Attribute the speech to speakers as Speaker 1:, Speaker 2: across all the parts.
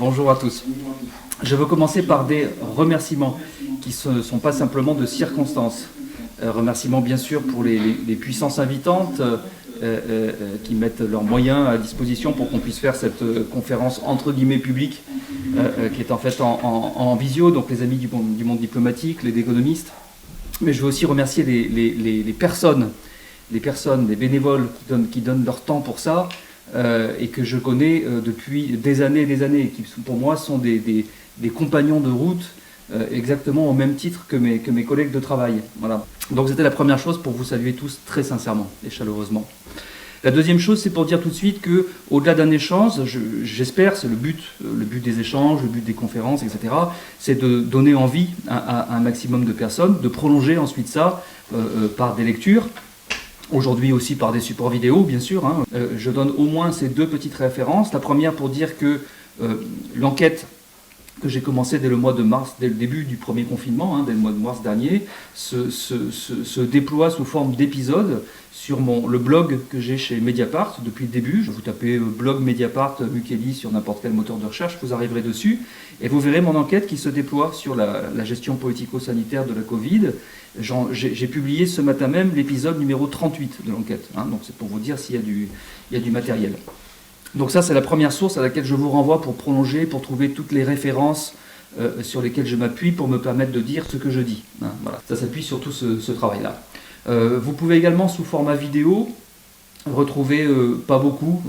Speaker 1: Bonjour à tous. Je veux commencer par des remerciements qui ne sont pas simplement de circonstances. Remerciements bien sûr pour les puissances invitantes qui mettent leurs moyens à disposition pour qu'on puisse faire cette conférence entre guillemets publique qui est en fait en visio, donc les amis du monde diplomatique, les économistes. Mais je veux aussi remercier les personnes, les bénévoles qui donnent leur temps pour ça. Et que je connais depuis des années et des années, et qui pour moi sont des compagnons de route, exactement au même titre que mes collègues de travail. Voilà. Donc c'était la première chose pour vous saluer tous très sincèrement et chaleureusement. La deuxième chose, c'est pour dire tout de suite que, au-delà d'un échange, j'espère, c'est le but des échanges, le but des conférences, etc., c'est de donner envie à un maximum de personnes, de prolonger ensuite ça par des lectures. Aujourd'hui aussi par des supports vidéo, bien sûr. Je donne au moins ces deux petites références. La première pour dire que l'enquête que j'ai commencée dès le mois de mars, dès le début du premier confinement, dès le mois de mars dernier, se déploie sous forme d'épisodes sur le blog que j'ai chez Mediapart depuis le début. Vous tapez blog Mediapart Mukeli sur n'importe quel moteur de recherche, vous arriverez dessus et vous verrez mon enquête qui se déploie sur la gestion politico-sanitaire de la Covid. J'ai publié ce matin même l'épisode numéro 38 de l'enquête. Donc c'est pour vous dire s'il y a du matériel. Donc ça, c'est la première source à laquelle je vous renvoie pour prolonger, pour trouver toutes les références sur lesquelles je m'appuie pour me permettre de dire ce que je dis. Voilà. Ça s'appuie sur tout ce travail-là. Vous pouvez également, sous format vidéo, retrouver pas beaucoup,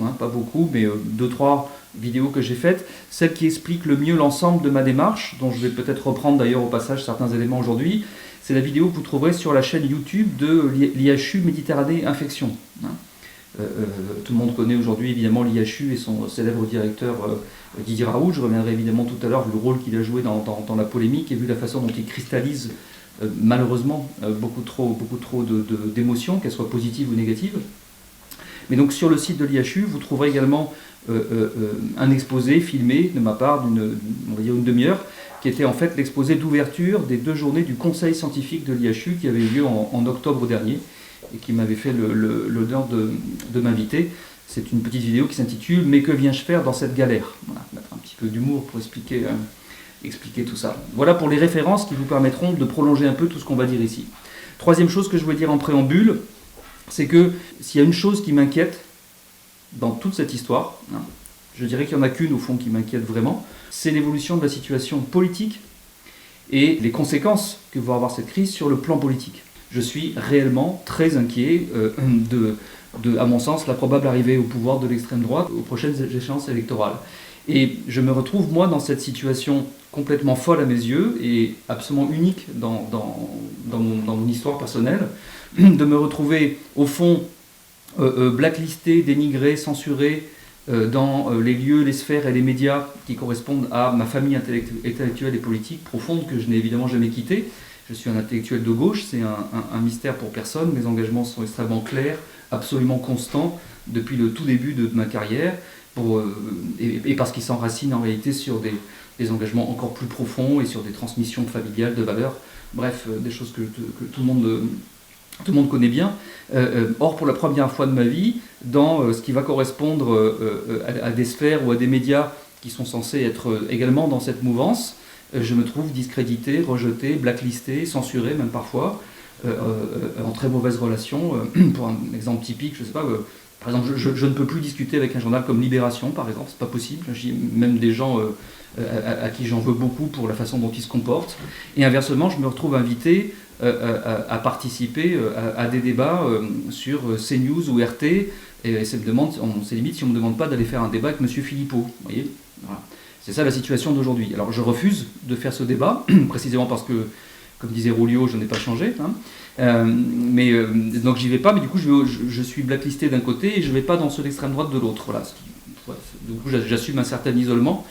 Speaker 1: mais 2-3 vidéos que j'ai faites, celles qui expliquent le mieux l'ensemble de ma démarche, dont je vais peut-être reprendre d'ailleurs au passage certains éléments aujourd'hui. C'est la vidéo que vous trouverez sur la chaîne YouTube de l'IHU Méditerranée Infection. Tout le monde connaît aujourd'hui évidemment l'IHU et son célèbre directeur Didier Raoult. Je reviendrai évidemment tout à l'heure vu le rôle qu'il a joué dans la polémique et vu la façon dont il cristallise malheureusement beaucoup trop d'émotions, qu'elles soient positives ou négatives. Mais donc sur le site de l'IHU, vous trouverez également un exposé filmé de ma part on va dire une demi-heure, qui était en fait l'exposé d'ouverture des 2 journées du conseil scientifique de l'IHU qui avait eu lieu en octobre dernier et qui m'avait fait l'honneur de m'inviter. C'est une petite vidéo qui s'intitule « Mais que viens-je faire dans cette galère ?» Voilà, mettre un petit peu d'humour pour expliquer tout ça. Voilà pour les références qui vous permettront de prolonger un peu tout ce qu'on va dire ici. Troisième chose que je voulais dire en préambule, c'est que s'il y a une chose qui m'inquiète dans toute cette histoire, je dirais qu'il n'y en a qu'une au fond qui m'inquiète vraiment, c'est l'évolution de la situation politique et les conséquences que va avoir cette crise sur le plan politique. Je suis réellement très inquiet à mon sens, la probable arrivée au pouvoir de l'extrême droite aux prochaines échéances électorales. Et je me retrouve, moi, dans cette situation complètement folle à mes yeux et absolument unique dans mon histoire personnelle, de me retrouver, au fond, blacklisté, dénigré, censuré dans les lieux, les sphères et les médias qui correspondent à ma famille intellectuelle et politique profonde que je n'ai évidemment jamais quittée. Je suis un intellectuel de gauche, c'est un mystère pour personne. Mes engagements sont extrêmement clairs, absolument constants depuis le tout début de ma carrière, et parce qu'ils s'enracinent en réalité sur des engagements encore plus profonds et sur des transmissions familiales de valeurs. Bref, des choses que tout le monde connaît bien. Or, pour la première fois de ma vie, dans ce qui va correspondre à des sphères ou à des médias qui sont censés être également dans cette mouvance, je me trouve discrédité, rejeté, blacklisté, censuré même parfois, en très mauvaise relation. Pour un exemple typique, je ne sais pas, par exemple, je ne peux plus discuter avec un journal comme Libération, par exemple, c'est pas possible. J'ai même des gens à qui j'en veux beaucoup pour la façon dont ils se comportent. Et inversement, je me retrouve invité à participer à des débats sur CNews ou RT, et on s'est limite si on ne me demande pas d'aller faire un débat avec M. Philippot. Vous voyez, voilà. C'est ça la situation d'aujourd'hui. Alors je refuse de faire ce débat, précisément parce que, comme disait Roulio, je n'ai pas changé. Donc j'y vais pas, mais du coup je suis blacklisté d'un côté et je ne vais pas dans ceux d'extrême droite de l'autre. Voilà. Du coup j'assume un certain isolement,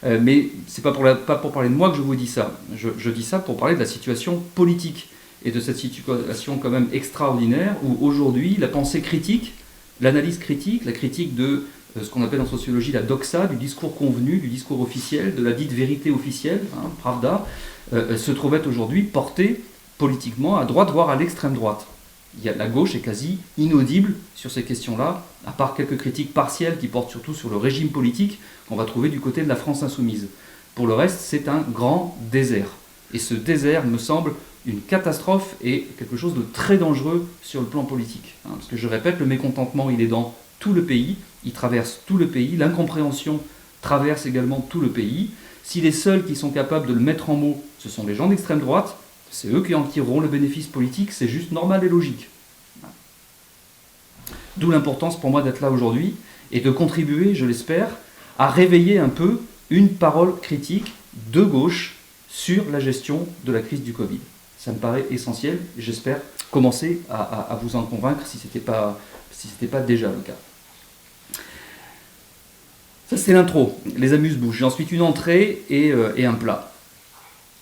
Speaker 1: mais c'est pas pour parler de moi que je vous dis ça. Je dis ça pour parler de la situation politique et de cette situation quand même extraordinaire où aujourd'hui la pensée critique, l'analyse critique, la critique de ce qu'on appelle en sociologie la doxa, du discours convenu, du discours officiel, de la dite vérité officielle, Pravda, se trouvait aujourd'hui portée politiquement à droite, voire à l'extrême droite. La gauche est quasi inaudible sur ces questions-là, à part quelques critiques partielles qui portent surtout sur le régime politique qu'on va trouver du côté de la France insoumise. Pour le reste, c'est un grand désert. Et ce désert me semble une catastrophe et quelque chose de très dangereux sur le plan politique. Parce que je répète, le mécontentement, il est dans tout le pays, il traverse tout le pays, l'incompréhension traverse également tout le pays. Si les seuls qui sont capables de le mettre en mots, ce sont les gens d'extrême droite, c'est eux qui en tireront le bénéfice politique, c'est juste normal et logique. D'où l'importance pour moi d'être là aujourd'hui et de contribuer, je l'espère, à réveiller un peu une parole critique de gauche sur la gestion de la crise du Covid. Ça me paraît essentiel et j'espère commencer à vous en convaincre si ce n'était pas déjà le cas. Ça, c'est l'intro, les amuse-bouches. J'ai ensuite une entrée et un plat.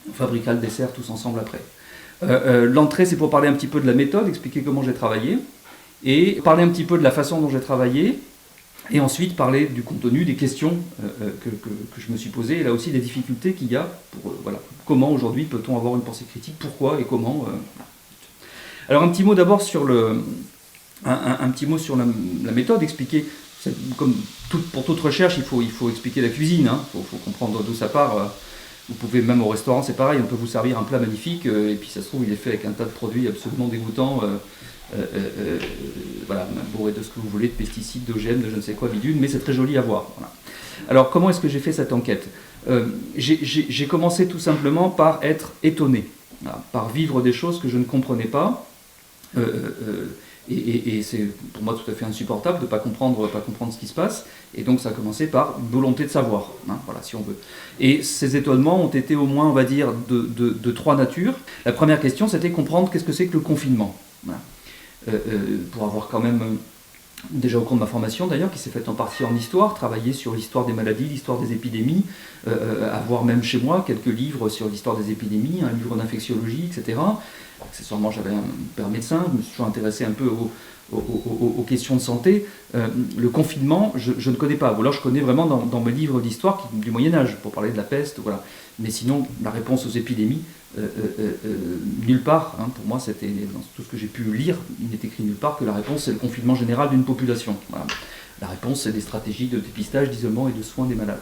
Speaker 1: On fabriquera le dessert tous ensemble après. L'entrée, c'est pour parler un petit peu de la méthode, expliquer comment j'ai travaillé, et parler un petit peu de la façon dont j'ai travaillé, et ensuite parler du contenu, des questions que je me suis posées, et là aussi des difficultés qu'il y a pour comment aujourd'hui peut-on avoir une pensée critique, pourquoi et comment. Alors un petit mot d'abord sur un petit mot sur la méthode, expliquer. Comme pour toute recherche, il faut expliquer la cuisine, il faut comprendre d'où ça part. Vous pouvez, même au restaurant, c'est pareil, on peut vous servir un plat magnifique, et puis ça se trouve, il est fait avec un tas de produits absolument dégoûtants, bourré de ce que vous voulez, de pesticides, d'OGM, de je ne sais quoi, bidule, mais c'est très joli à voir. Voilà. Alors, comment est-ce que j'ai fait cette enquête ? J'ai commencé tout simplement par être étonné, par vivre des choses que je ne comprenais pas. Et c'est pour moi tout à fait insupportable de ne pas comprendre ce qui se passe. Et donc ça a commencé par une volonté de savoir, voilà, si on veut. Et ces étonnements ont été au moins, on va dire, de trois natures. La première question, c'était comprendre qu'est-ce que c'est que le confinement. Voilà. Pour avoir quand même, déjà au cours de ma formation d'ailleurs, qui s'est faite en partie en histoire, travailler sur l'histoire des maladies, l'histoire des épidémies, avoir même chez moi quelques livres sur l'histoire des épidémies, un livre d'infectiologie, etc. Accessoirement, j'avais un père médecin, je me suis toujours intéressé un peu aux questions de santé. Le confinement, je ne connais pas. Ou alors je connais vraiment dans mes livres d'histoire du Moyen-Âge, pour parler de la peste, voilà. Mais sinon, la réponse aux épidémies, nulle part. Pour moi, c'était dans tout ce que j'ai pu lire, il n'est écrit nulle part que la réponse, c'est le confinement général d'une population. Voilà. La réponse, c'est des stratégies de dépistage, d'isolement et de soins des malades.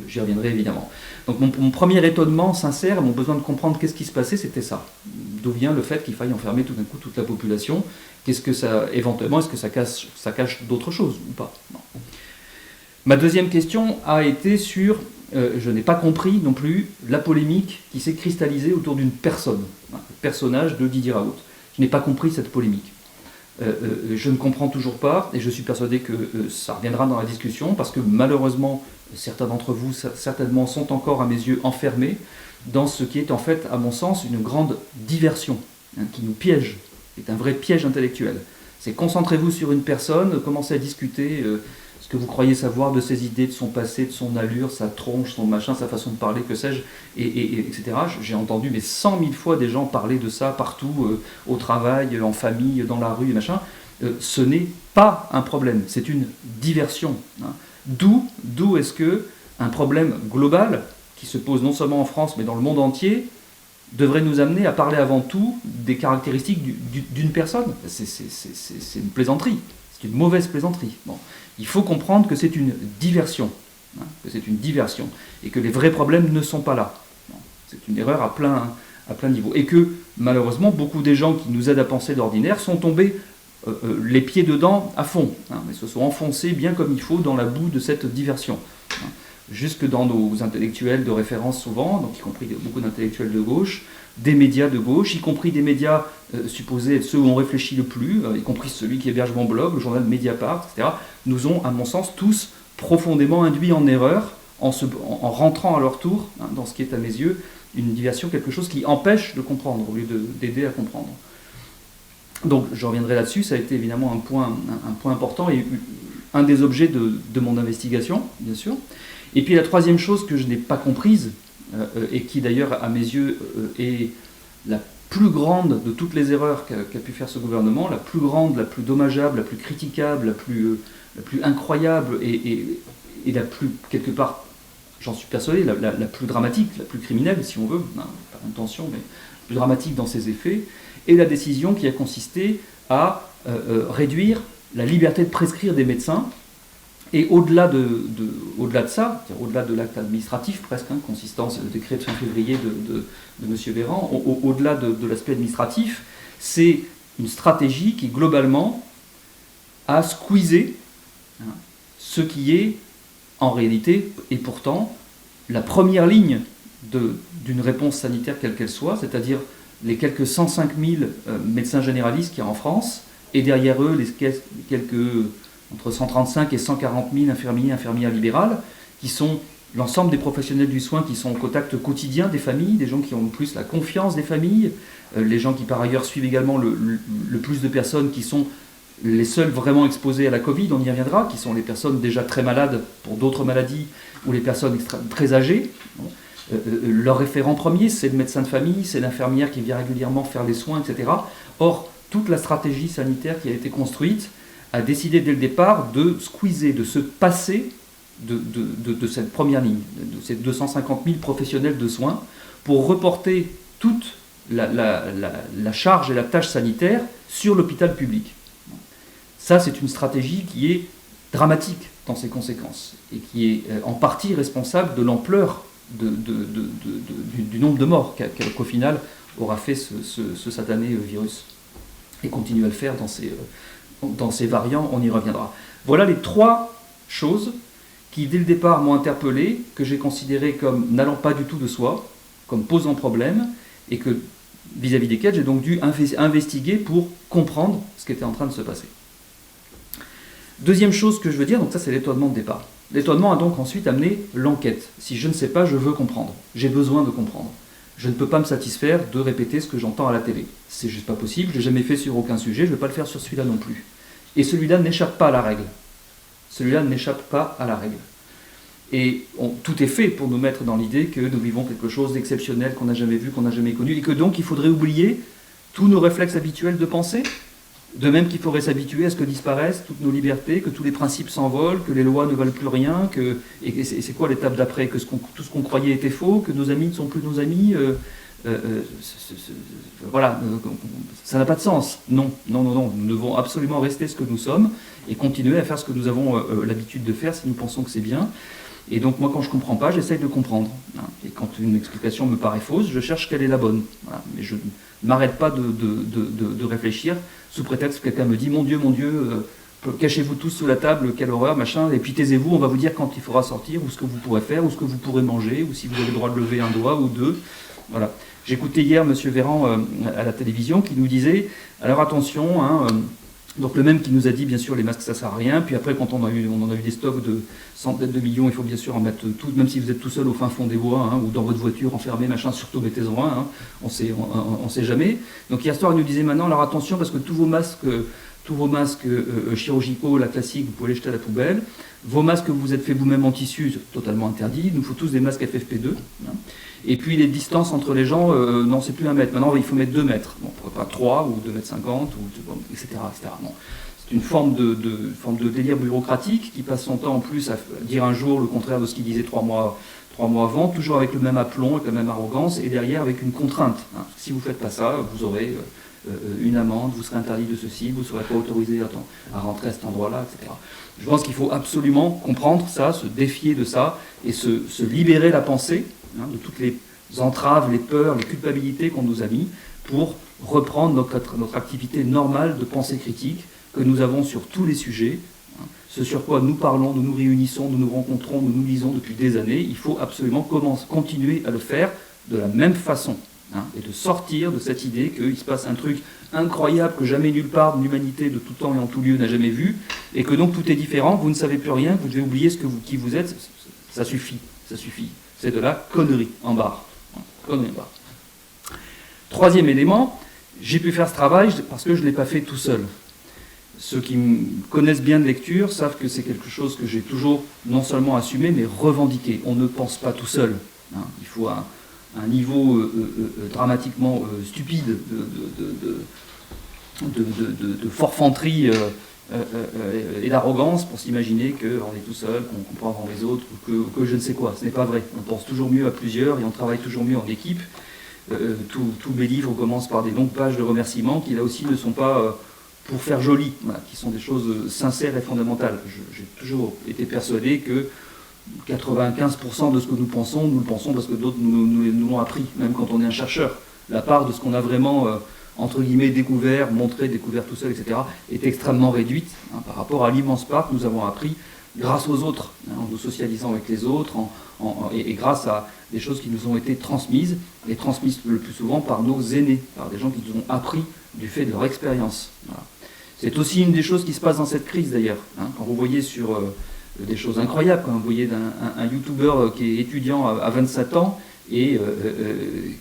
Speaker 1: J'y reviendrai évidemment. Donc mon premier étonnement sincère, mon besoin de comprendre qu'est-ce qui se passait, c'était ça. D'où vient le fait qu'il faille enfermer tout d'un coup toute la population ? Qu'est-ce que ça, éventuellement, est-ce que ça cache d'autres choses ou pas ? Non. Ma deuxième question a été sur, je n'ai pas compris non plus, la polémique qui s'est cristallisée autour d'une personne, le personnage de Didier Raoult. Je n'ai pas compris cette polémique. Je ne comprends toujours pas, et je suis persuadé que ça reviendra dans la discussion, parce que malheureusement, certains d'entre vous certainement sont encore à mes yeux enfermés dans ce qui est en fait, à mon sens, une grande diversion, qui nous piège, qui est un vrai piège intellectuel. C'est concentrez-vous sur une personne, commencez à discuter ce que vous croyez savoir de ses idées, de son passé, de son allure, sa tronche, son machin, sa façon de parler, que sais-je, etc. J'ai entendu 100 000 fois des gens parler de ça partout, au travail, en famille, dans la rue, machin. Ce n'est pas un problème, c'est une diversion. D'où est-ce qu'un problème global, qui se pose non seulement en France, mais dans le monde entier, devrait nous amener à parler avant tout des caractéristiques d'une personne ? C'est une plaisanterie, c'est une mauvaise plaisanterie. Bon. Il faut comprendre que c'est une diversion, et que les vrais problèmes ne sont pas là. Bon. C'est une erreur à plein niveau. Et que, malheureusement, beaucoup des gens qui nous aident à penser d'ordinaire sont tombés les pieds dedans à fond, mais se sont enfoncés bien comme il faut dans la boue de cette diversion. Jusque dans nos intellectuels de référence souvent, donc y compris beaucoup d'intellectuels de gauche, des médias de gauche, y compris des médias supposés être ceux où on réfléchit le plus, y compris celui qui héberge mon blog, le journal Mediapart, etc., nous ont, à mon sens, tous profondément induits en erreur en rentrant à leur tour, dans ce qui est à mes yeux une diversion, quelque chose qui empêche de comprendre au lieu d'aider à comprendre. Donc je reviendrai là-dessus, ça a été évidemment un point important et un des objets de mon investigation, bien sûr. Et puis la troisième chose que je n'ai pas comprise, et qui d'ailleurs à mes yeux est la plus grande de toutes les erreurs qu'a pu faire ce gouvernement, la plus grande, la plus dommageable, la plus critiquable, la plus incroyable et la plus, quelque part, j'en suis persuadé, la plus dramatique, la plus criminelle, si on veut, pas l'intention, mais plus dramatique dans ses effets, est la décision qui a consisté à réduire la liberté de prescrire des médecins. Et au-delà au-delà de ça, au-delà de l'acte administratif presque, consistant le décret de fin février de M. Véran, au-delà de l'aspect administratif, c'est une stratégie qui globalement a squeezé ce qui est en réalité et pourtant la première ligne d'une réponse sanitaire quelle qu'elle soit, c'est-à-dire les quelques 105 000 médecins généralistes qu'il y a en France, et derrière eux les quelques entre 135 et 140 000 infirmiers et infirmières libérales, qui sont l'ensemble des professionnels du soin qui sont au contact quotidien des familles, des gens qui ont le plus la confiance des familles, les gens qui par ailleurs suivent également le plus de personnes qui sont les seuls vraiment exposés à la Covid, on y reviendra, qui sont les personnes déjà très malades pour d'autres maladies ou les personnes très âgées. Leur référent premier, c'est le médecin de famille, c'est l'infirmière qui vient régulièrement faire les soins, etc. Or, toute la stratégie sanitaire qui a été construite a décidé dès le départ de squeezer, de se passer de cette première ligne, de ces 250 000 professionnels de soins, pour reporter toute la charge et la tâche sanitaire sur l'hôpital public. Ça, c'est une stratégie qui est dramatique dans ses conséquences et qui est en partie responsable de l'ampleur du nombre de morts qu'au final aura fait ce satané virus et continue à le faire dans ses variants, on y reviendra. Voilà les trois choses qui, dès le départ, m'ont interpellé, que j'ai considérées comme n'allant pas du tout de soi, comme posant problème, et que, vis-à-vis desquelles j'ai donc dû investiguer pour comprendre ce qui était en train de se passer. Deuxième chose que je veux dire, donc ça c'est l'étonnement de départ. L'étonnement a donc ensuite amené l'enquête. Si je ne sais pas, je veux comprendre. J'ai besoin de comprendre. Je ne peux pas me satisfaire de répéter ce que j'entends à la télé. C'est juste pas possible, je l'ai jamais fait sur aucun sujet, je ne vais pas le faire sur celui-là non plus. Et celui-là n'échappe pas à la règle. Celui-là n'échappe pas à la règle. Et tout est fait pour nous mettre dans l'idée que nous vivons quelque chose d'exceptionnel qu'on n'a jamais vu, qu'on n'a jamais connu, et que donc il faudrait oublier tous nos réflexes habituels de pensée, de même qu'il faudrait s'habituer à ce que disparaissent toutes nos libertés, que tous les principes s'envolent, que les lois ne valent plus rien, et c'est quoi l'étape d'après, que tout ce qu'on croyait était faux, que nos amis ne sont plus nos amis, voilà, ça n'a pas de sens. Non, nous devons absolument rester ce que nous sommes et continuer à faire ce que nous avons l'habitude de faire si nous pensons que c'est bien. Et donc moi, quand je ne comprends pas, j'essaye de comprendre. Et quand une explication me paraît fausse, je cherche quelle est la bonne. Voilà. Mais je ne m'arrête pas de réfléchir sous prétexte que quelqu'un me dit « Mon Dieu, cachez-vous tous sous la table, quelle horreur, machin, et puis taisez-vous, on va vous dire quand il faudra sortir, ou ce que vous pourrez faire, ou ce que vous pourrez manger, ou si vous avez le droit de lever un doigt ou deux. » Voilà. J'écoutais hier M. Véran à la télévision qui nous disait « Alors attention, donc le même qui nous a dit bien sûr les masques ça sert à rien, puis après quand on en a eu des stocks de centaines de millions, il faut bien sûr en mettre tout, même si vous êtes tout seul au fin fond des bois ou dans votre voiture enfermé, machin, surtout mettez-en un, on sait jamais. Donc hier soir il nous disait maintenant alors attention parce que tous vos masques chirurgicaux, la classique, vous pouvez les jeter à la poubelle. Vos masques que vous vous êtes fait vous-même en tissu, c'est totalement interdit. Il nous faut tous des masques FFP2. Et puis les distances entre les gens, non, c'est plus 1 mètre. Maintenant, il faut mettre 2 mètres. Bon, pourquoi pas 3 ou 2,50 mètres, etc. Bon. C'est une forme de délire bureaucratique qui passe son temps en plus à dire un jour le contraire de ce qu'il disait 3 mois avant, toujours avec le même aplomb, avec la même arrogance, et derrière avec une contrainte. Si vous ne faites pas ça, vous aurez une amende, vous serez interdit de ceci, vous ne serez pas autorisé à rentrer à cet endroit-là, etc. Je pense qu'il faut absolument comprendre ça, se défier de ça, et se libérer la pensée de toutes les entraves, les peurs, les culpabilités qu'on nous a mis, pour reprendre notre activité normale de pensée critique que nous avons sur tous les sujets, ce sur quoi nous parlons, nous nous réunissons, nous nous rencontrons, nous nous lisons depuis des années. Il faut absolument continuer à le faire de la même façon, et de sortir de cette idée qu'il se passe un truc incroyable que jamais nulle part de l'humanité de tout temps et en tout lieu n'a jamais vu, et que donc tout est différent, vous ne savez plus rien, vous devez oublier qui vous êtes, ça suffit. C'est de la connerie en barre. Connerie en barre. Troisième élément, j'ai pu faire ce travail parce que je ne l'ai pas fait tout seul. Ceux qui me connaissent bien de lecture savent que c'est quelque chose que j'ai toujours non seulement assumé, mais revendiqué. On ne pense pas tout seul. Il faut un niveau dramatiquement stupide de forfanterie et d'arrogance pour s'imaginer qu'on est tout seul, qu'on comprend avant les autres, ou que je ne sais quoi. Ce n'est pas vrai. On pense toujours mieux à plusieurs et on travaille toujours mieux en équipe. Tous mes livres commencent par des longues pages de remerciements qui, là aussi, ne sont pas pour faire joli, voilà, qui sont des choses sincères et fondamentales. J'ai toujours été persuadé que 95% de ce que nous le pensons parce que d'autres nous l'ont appris, même quand on est un chercheur. La part de ce qu'on a vraiment, entre guillemets, découvert, montré, découvert tout seul, etc., est extrêmement réduite par rapport à l'immense part que nous avons appris grâce aux autres, en nous socialisant avec les autres, et grâce à des choses qui nous ont été transmises, et transmises le plus souvent par nos aînés, par des gens qui nous ont appris du fait de leur expérience. Voilà. C'est aussi une des choses qui se passe dans cette crise d'ailleurs. Quand vous voyez sur des choses incroyables, quand vous voyez un youtubeur qui est étudiant à 27 ans et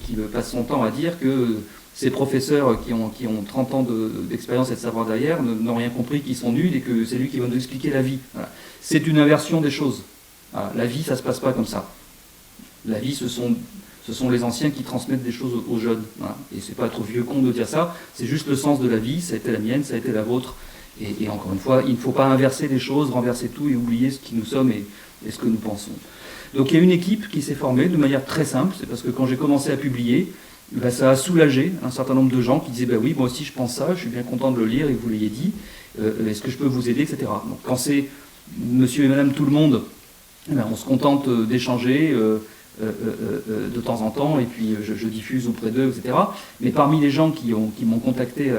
Speaker 1: qui passe son temps à dire que ces professeurs qui ont 30 ans d'expérience et de savoir derrière n'ont rien compris, qu'ils sont nuls et que c'est lui qui va nous expliquer la vie. Voilà. C'est une inversion des choses. Voilà. La vie, ça ne se passe pas comme ça. La vie, ce sont les anciens qui transmettent des choses aux jeunes. Voilà. Et c'est pas être vieux con de dire ça, c'est juste le sens de la vie, ça a été la mienne, ça a été la vôtre. Et encore une fois, il ne faut pas inverser les choses, renverser tout et oublier ce qui nous sommes et ce que nous pensons. Donc il y a une équipe qui s'est formée de manière très simple, c'est parce que quand j'ai commencé à publier, ça a soulagé un certain nombre de gens qui disaient oui, moi aussi je pense ça, je suis bien content de le lire et que vous l'ayez dit, est-ce que je peux vous aider, etc. Donc quand c'est monsieur et madame tout le monde, on se contente d'échanger de temps en temps, et puis je diffuse auprès d'eux, etc. Mais parmi les gens qui m'ont contacté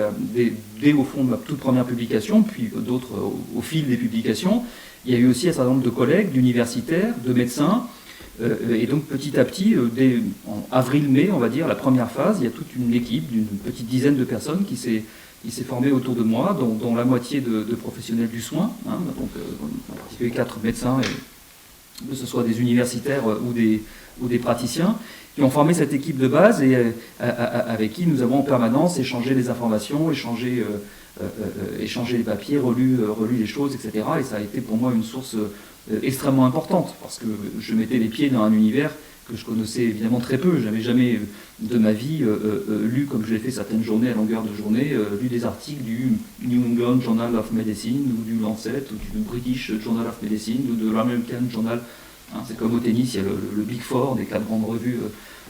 Speaker 1: dès au fond de ma toute première publication, puis d'autres au fil des publications, il y a eu aussi un certain nombre de collègues, d'universitaires, de médecins, et donc petit à petit, en avril-mai, on va dire, la première phase, il y a toute une équipe d'une petite dizaine de personnes qui s'est formée autour de moi, dont la moitié de professionnels du soin, donc en particulier 4 médecins, que ce soit des universitaires ou des praticiens, qui ont formé cette équipe de base et avec qui nous avons en permanence échangé des informations, échangé les papiers, relu les choses, etc. Et ça a été pour moi une source extrêmement importante, parce que je mettais les pieds dans un univers que je connaissais évidemment très peu. Je n'avais jamais de ma vie lu, comme je l'ai fait certaines journées à longueur de journée, lu des articles du New England Journal of Medicine, ou du Lancet, ou du British Journal of Medicine, ou de l'American Journal. C'est comme au tennis, il y a le Big Four, des 4 grandes revues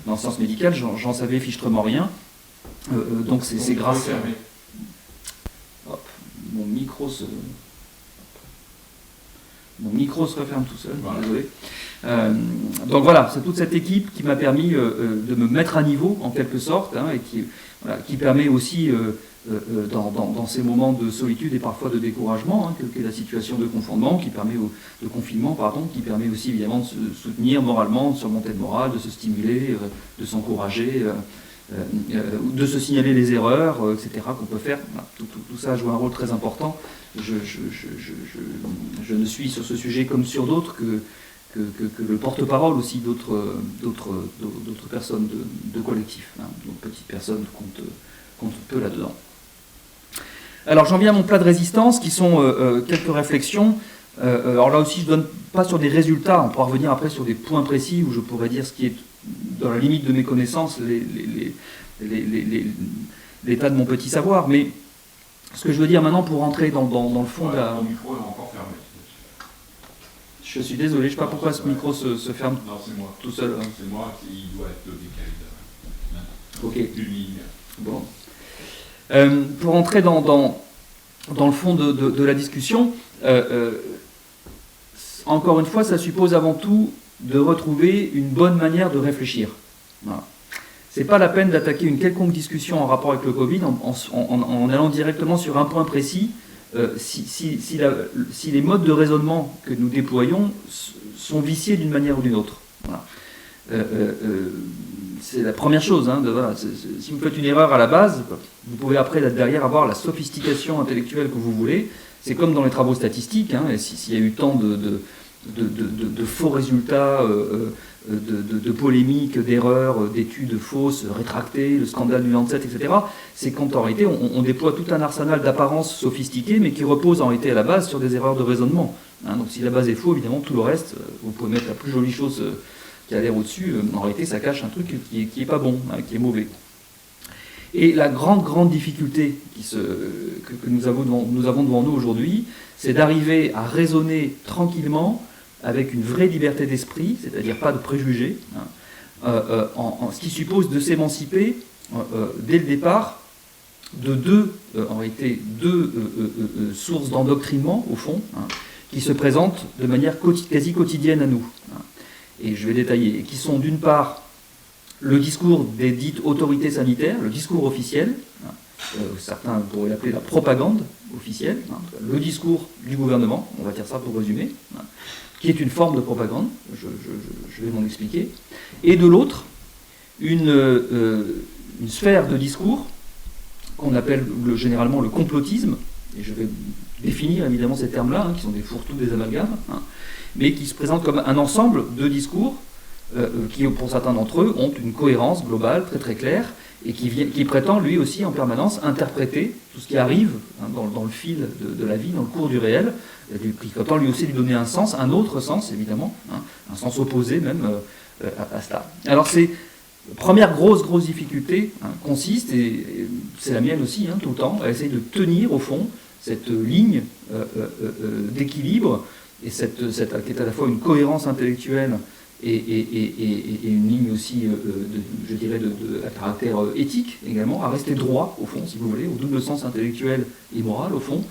Speaker 1: dans le sciences médicales, j'en savais fichtrement rien. Donc c'est grâce à... Hop, mon micro se referme tout seul, voilà. Désolé. Donc voilà, c'est toute cette équipe qui m'a permis de me mettre à niveau, en quelque sorte, et qui permet aussi, dans ces moments de solitude et parfois de découragement, que la situation de confinement, qui permet aussi évidemment de se soutenir moralement, de surmonter le moral, de se stimuler, de s'encourager, de se signaler les erreurs, etc., qu'on peut faire. Voilà, tout ça joue un rôle très important. Je ne suis sur ce sujet comme sur d'autres que le porte-parole aussi d'autres personnes de collectif. Donc petites personnes comptent peu là-dedans. Alors j'en viens à mon plat de résistance, qui sont quelques réflexions. Alors là aussi, je ne donne pas sur des résultats, on pourra revenir après sur des points précis où je pourrais dire ce qui est dans la limite de mes connaissances, l'état de mon petit savoir, mais ce que je veux dire maintenant pour rentrer dans le fond de la...
Speaker 2: Ton micro est encore fermé.
Speaker 1: Je suis désolé, je ne sais pas pourquoi ce micro se ferme tout seul.
Speaker 2: C'est moi, il doit être décalé.
Speaker 1: Ok.
Speaker 2: Une ligne.
Speaker 1: Bon. Pour entrer dans le fond de la discussion, encore une fois, ça suppose avant tout de retrouver une bonne manière de réfléchir. Voilà. Ce n'est pas la peine d'attaquer une quelconque discussion en rapport avec le Covid en allant directement sur un point précis, si les modes de raisonnement que nous déployons sont viciés d'une manière ou d'une autre. Voilà. C'est la première chose. Voilà, si vous faites une erreur à la base, vous pouvez après derrière avoir la sophistication intellectuelle que vous voulez. C'est comme dans les travaux statistiques. S'il y a eu tant de faux résultats, de polémiques, d'erreurs, d'études fausses, rétractées, le scandale du Lancet, etc., c'est qu'en réalité, on déploie tout un arsenal d'apparences sophistiquées, mais qui repose en réalité à la base sur des erreurs de raisonnement. Donc si la base est fausse, évidemment, tout le reste, vous pouvez mettre la plus jolie chose qui a l'air au-dessus, en réalité, ça cache un truc qui n'est pas bon, qui est mauvais. Et la grande difficulté que nous avons devant nous aujourd'hui, c'est d'arriver à raisonner tranquillement, avec une vraie liberté d'esprit, c'est-à-dire pas de préjugés, ce qui suppose de s'émanciper dès le départ de deux sources d'endoctrinement, au fond, qui se présentent de manière quasi quotidienne à nous. Et je vais détailler, qui sont d'une part le discours des dites autorités sanitaires, le discours officiel, certains pourraient l'appeler la propagande officielle, le discours du gouvernement, on va dire ça pour résumer, qui est une forme de propagande, je vais m'en expliquer, et de l'autre, une sphère de discours qu'on appelle généralement le complotisme, et je vais définir évidemment ces termes-là, qui sont des fourre-tout, des amalgames, mais qui se présentent comme un ensemble de discours qui, pour certains d'entre eux, ont une cohérence globale très très claire, et qui prétend lui aussi en permanence interpréter tout ce qui arrive dans le fil de la vie, dans le cours du réel, qui prétend lui aussi lui donner un sens, un autre sens évidemment, un sens opposé même à cela. Alors c'est première grosse difficulté consiste, et c'est la mienne aussi tout le temps, à essayer de tenir au fond cette ligne d'équilibre, et qui est à la fois une cohérence intellectuelle et une ligne aussi, je dirais, à caractère éthique également, à rester droit, au fond, si vous voulez, au double sens intellectuel et moral, au fond,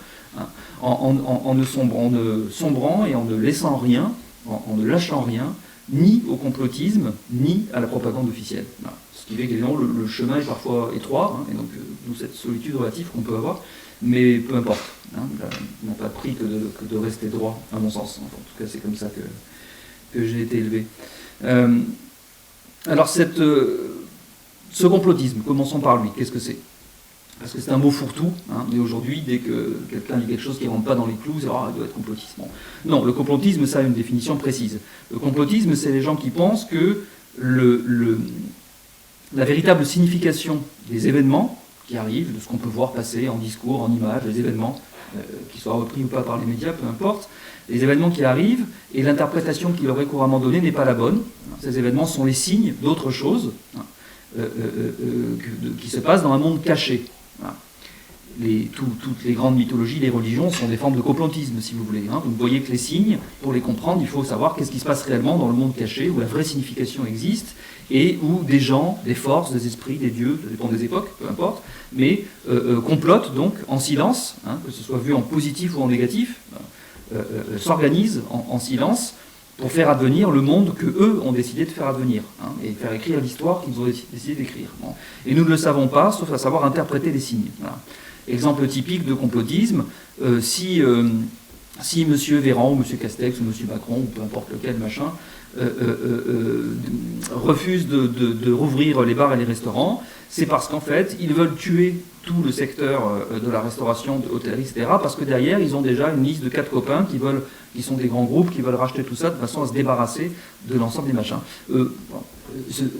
Speaker 1: en ne sombrant et en ne laissant rien, en ne lâchant rien, ni au complotisme, ni à la propagande officielle. Voilà. Ce qui fait qu'évidemment, le chemin est parfois étroit, et donc d'où cette solitude relative qu'on peut avoir, mais peu importe. On n'a pas pris que de rester droit, à mon sens. Enfin, en tout cas, c'est comme ça que j'ai été élevé. Alors, ce complotisme, commençons par lui. Qu'est-ce que c'est? Parce que c'est un mot fourre-tout, mais aujourd'hui, dès que quelqu'un dit quelque chose qui ne rentre pas dans les clous, c'est il doit être complotiste. Bon. Non, le complotisme, ça a une définition précise. Le complotisme, c'est les gens qui pensent que la véritable signification des événements qui arrivent, de ce qu'on peut voir passer en discours, en images, les événements, qu'ils soient repris ou pas par les médias, peu importe, les événements qui arrivent, et l'interprétation qu'il aurait couramment donnée n'est pas la bonne. Ces événements sont les signes d'autre chose qui se passe dans un monde caché. Toutes les grandes mythologies, les religions sont des formes de complotisme, si vous voulez. Vous voyez que les signes, pour les comprendre, il faut savoir qu'est-ce qui se passe réellement dans le monde caché, où la vraie signification existe, et où des gens, des forces, des esprits, des dieux, ça dépend des époques, peu importe, mais complotent donc en silence, que ce soit vu en positif ou en négatif, s'organisent en silence pour faire advenir le monde que eux ont décidé de faire advenir, et faire écrire l'histoire qu'ils ont décidé d'écrire. Bon. Et nous ne le savons pas, sauf à savoir interpréter les signes. Voilà. Exemple typique de complotisme, si M. Véran ou M. Castex ou M. Macron, ou peu importe lequel, refusent de rouvrir les bars et les restaurants, c'est parce qu'en fait, ils veulent tuer tout le secteur de la restauration, de l'hôtellerie, etc., parce que derrière, ils ont déjà une liste de 4 copains qui sont des grands groupes, qui veulent racheter tout ça de façon à se débarrasser de l'ensemble des machins.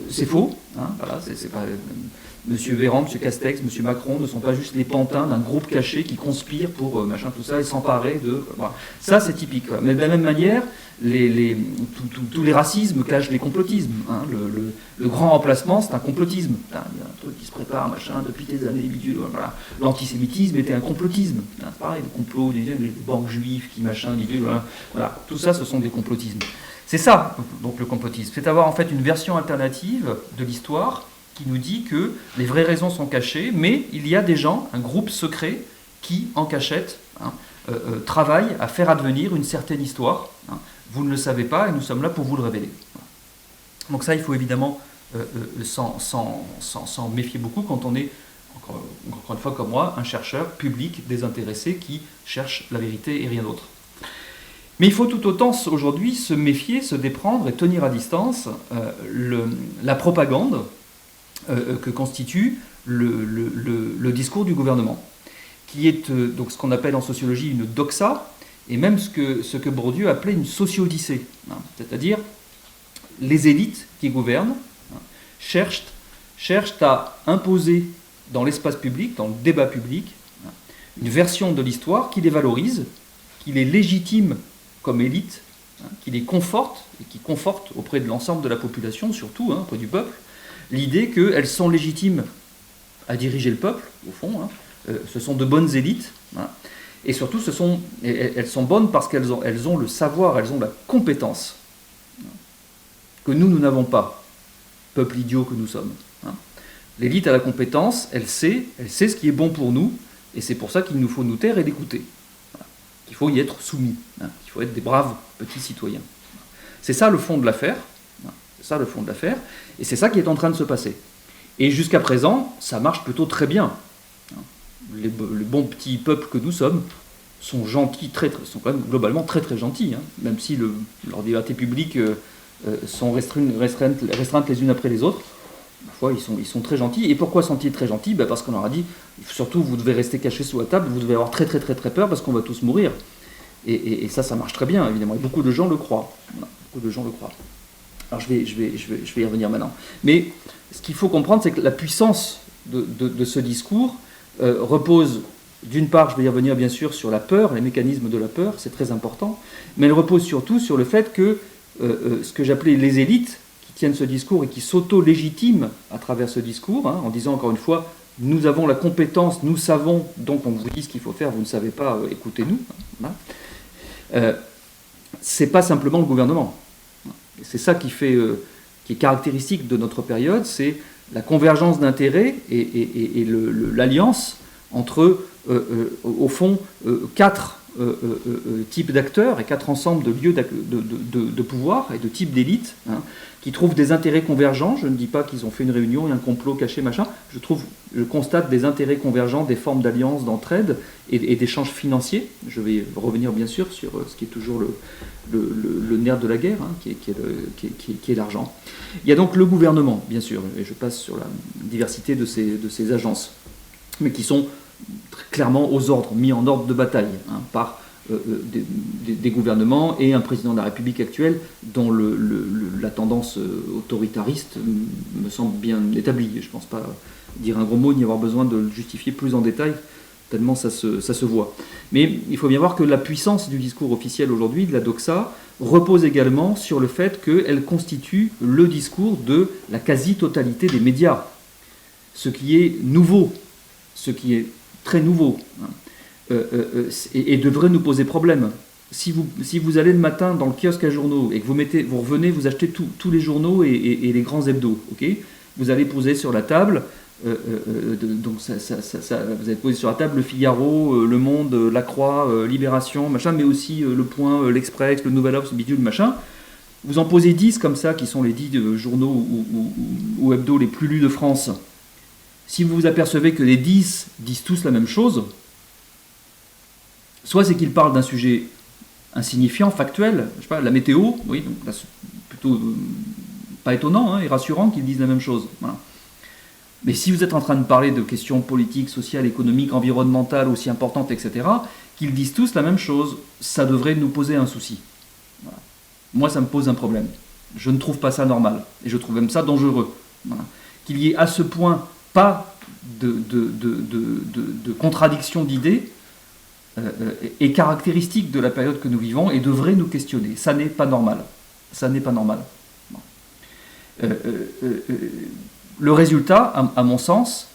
Speaker 1: C'est faux, voilà, c'est pas... M. Véran, M. Castex, M. Macron ne sont pas juste les pantins d'un groupe caché qui conspire pour tout ça et s'emparer de... Voilà. Ça, c'est typique. Mais de la même manière, tous les racismes cachent les complotismes. Le grand remplacement, c'est un complotisme. Il y a un truc qui se prépare, depuis des années, bidule, voilà. L'antisémitisme était un complotisme. C'est pareil, le complot, les banques juives qui bidule, voilà. Tout ça, ce sont des complotismes. C'est ça, donc, le complotisme. C'est avoir en fait une version alternative de l'histoire qui nous dit que les vraies raisons sont cachées, mais il y a des gens, un groupe secret, qui, en cachette, travaillent à faire advenir une certaine histoire. Vous ne le savez pas, et nous sommes là pour vous le révéler. Donc ça, il faut évidemment s'en méfier beaucoup quand on est, encore une fois comme moi, un chercheur public désintéressé qui cherche la vérité et rien d'autre. Mais il faut tout autant aujourd'hui se méfier, se déprendre et tenir à distance la propagande que constitue le discours du gouvernement, qui est donc ce qu'on appelle en sociologie une doxa, et même ce que Bourdieu appelait une socio-odyssée, c'est-à-dire les élites qui gouvernent cherchent à imposer dans l'espace public, dans le débat public, une version de l'histoire qui les valorise, qui les légitime comme élite, qui les conforte, et qui conforte auprès de l'ensemble de la population, surtout auprès du peuple, l'idée qu'elles sont légitimes à diriger le peuple, au fond. Ce sont de bonnes élites. Et surtout, elles sont bonnes parce qu'elles ont le savoir, elles ont la compétence que nous n'avons pas, peuple idiot que nous sommes. L'élite a la compétence, elle sait ce qui est bon pour nous, et c'est pour ça qu'il nous faut nous taire et l'écouter. Qu'il faut y être soumis, qu'il faut être des braves petits citoyens. C'est ça le fond de l'affaire, et c'est ça qui est en train de se passer. Et jusqu'à présent, ça marche plutôt très bien. Les bons petits peuples que nous sommes sont gentils, sont quand même globalement très très gentils, même si leurs libertés publiques sont restreintes les unes après les autres. Parfois, ils sont très gentils. Et pourquoi sont-ils très gentils ? Parce qu'on leur a dit, surtout, vous devez rester cachés sous la table, vous devez avoir très très très très peur parce qu'on va tous mourir. Et ça marche très bien, évidemment. Et beaucoup de gens le croient. Beaucoup de gens le croient. Alors, je vais y revenir maintenant. Mais ce qu'il faut comprendre, c'est que la puissance de ce discours repose, d'une part, je vais y revenir bien sûr, sur la peur, les mécanismes de la peur, c'est très important, mais elle repose surtout sur le fait que ce que j'appelais les élites, tiennent ce discours et qui s'auto-légitiment à travers ce discours, en disant encore une fois, nous avons la compétence, nous savons, donc on vous dit ce qu'il faut faire, vous ne savez pas, écoutez-nous. C'est pas simplement le gouvernement. C'est ça qui est caractéristique de notre période, c'est la convergence d'intérêts et l'alliance entre, au fond, 4 types d'acteurs et 4 ensembles de lieux de pouvoir et de types d'élites qui trouvent des intérêts convergents. Je ne dis pas qu'ils ont fait une réunion et un complot caché, machin. Je constate des intérêts convergents, des formes d'alliance, d'entraide et d'échanges financiers. Je vais revenir bien sûr sur ce qui est toujours le nerf de la guerre, qui est l'argent. Il y a donc le gouvernement, bien sûr, et je passe sur la diversité de ces agences, mais qui sont clairement aux ordres, mis en ordre de bataille par des gouvernements et un président de la République actuelle dont la tendance autoritariste me semble bien établie. Je ne pense pas dire un gros mot ni avoir besoin de le justifier plus en détail, tellement ça se voit. Mais il faut bien voir que la puissance du discours officiel aujourd'hui, de la doxa, repose également sur le fait qu'elle constitue le discours de la quasi-totalité des médias. Ce qui est nouveau, ce qui est très nouveau, et devrait nous poser problème. Si vous allez le matin dans le kiosque à journaux et que vous revenez, vous achetez tous les journaux et les grands hebdos, vous allez poser sur la table, donc vous allez poser sur la table le Figaro, Le Monde, La Croix, Libération, machin, mais aussi Le Point, l'Express, le Nouvel Obs, Bidule, machin. Vous en posez 10 comme ça, qui sont les 10 journaux ou hebdos les plus lus de France. Si vous vous apercevez que les 10 disent tous la même chose, soit c'est qu'ils parlent d'un sujet insignifiant, factuel, je sais pas, la météo, oui, donc là, c'est plutôt pas étonnant et rassurant qu'ils disent la même chose. Voilà. Mais si vous êtes en train de parler de questions politiques, sociales, économiques, environnementales aussi importantes, etc., qu'ils disent tous la même chose, ça devrait nous poser un souci. Voilà. Moi, ça me pose un problème. Je ne trouve pas ça normal, et je trouve même ça dangereux. Voilà. Qu'il y ait à ce point pas de contradiction d'idées est caractéristique de la période que nous vivons et devrait nous questionner. Ça n'est pas normal. Ça n'est pas normal. Le résultat, à mon sens,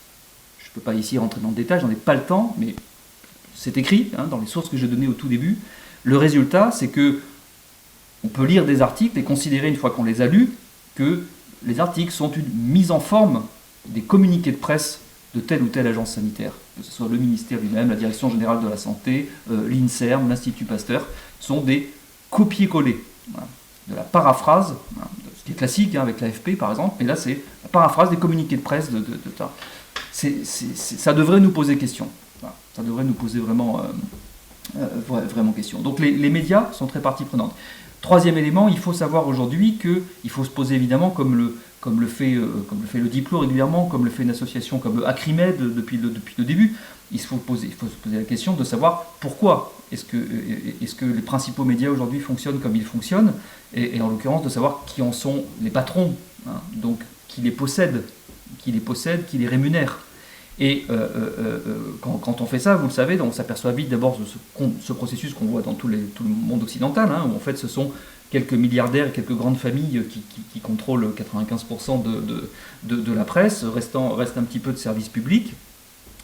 Speaker 1: je ne peux pas ici rentrer dans le détail, j'en ai pas le temps, mais c'est écrit dans les sources que j'ai données au tout début. Le résultat, c'est que on peut lire des articles et considérer, une fois qu'on les a lus, que les articles sont une mise en forme des communiqués de presse de telle ou telle agence sanitaire, que ce soit le ministère lui-même, la Direction générale de la santé, l'INSERM, l'Institut Pasteur, sont des copier-coller, de la paraphrase, ce qui est classique avec l'AFP par exemple, mais là c'est la paraphrase des communiqués de presse ça devrait nous poser question. Voilà. Ça devrait nous poser vraiment question. Donc les médias sont très partie prenante. Troisième élément, il faut savoir aujourd'hui qu'il faut se poser évidemment, comme le fait le Diplo régulièrement, comme le fait une association comme Acrimed depuis le début, il faut se poser la question de savoir pourquoi est-ce que les principaux médias aujourd'hui fonctionnent comme ils fonctionnent, et en l'occurrence de savoir qui en sont les patrons, donc qui les possèdent, qui les rémunèrent. Et quand on fait ça, vous le savez, on s'aperçoit vite d'abord de ce processus qu'on voit dans tout le monde occidental, où en fait ce sont quelques milliardaires et quelques grandes familles qui contrôlent 95% de la presse, reste un petit peu de service public,